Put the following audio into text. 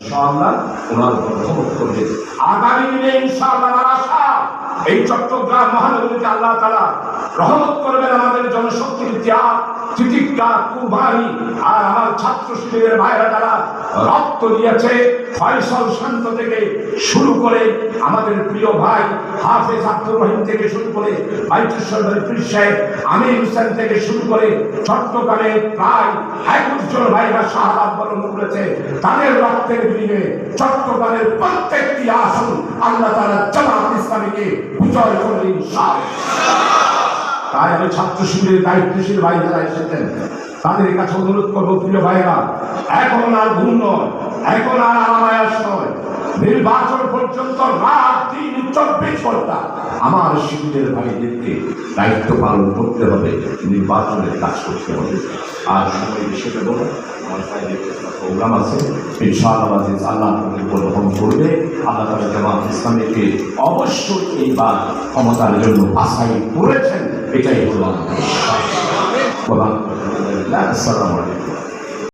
ইনশাআল্লাহ ওনার উপর রহমত করবে। আগামী দিনে ইনশাআল্লাহ আশা এই চট্টগ্রাম মহানগরীতে আল্লাহ তাআলা রহমত করবেন। আমাদের জনশক্তির ত্যাগ, তিতিক্ষা, কুরবানি আর আমার ছাত্র শিবিরের ভাইরা যারা রক্ত দিয়েছে, ফয়সাল শান্ত থেকে শুরু করে আমাদের প্রিয় ভাই হাফেজ আব্দুর রহিম থেকে শুরু করে বাইতুল পীর সাহেব আমির হোসেন থেকে শুরু করে চট্টগ্রামে প্রায় 21 জন ভাইরা শাহাদাত বরণ করেছে। তাদের রক্তের বিনিময়ে চট্টগ্রামের প্রত্যেকটি আসন আল্লাহ তাআলা জামাত ইসলামীকে বিজয় করলেন ইনশাআল্লাহ। তাই আমি ছাত্র শিবিরের দায়িত্বশীল ভাই যারা এসেছেন তাদের কাছে অনুরোধ করবো, প্রিয় ভাইরা, এখন আর ঘুম নয়, এখন আর আরামায়াস নয়, নির্বাচন পর্যন্ত রাত দিন 24 ঘন্টা আমার শিবিরের ভাইদেরকে দায়িত্ব পালন করতে হবে, নির্বাচনের কাজ করতে হবে। আর সময় বেশি দেব না, আমার ভাইদের প্রোগ্রাম আছে ইনশাআল্লাহ। আল্লাহ আপনাদের উপর রহম করবে। আল্লাহ তাআলা জামাত ইসলামীকে অবশ্যই এইবার ক্ষমতার জন্য বাছাই করেছেন, এটাই হলো আমাদের। আসসালামু আলাইকুম।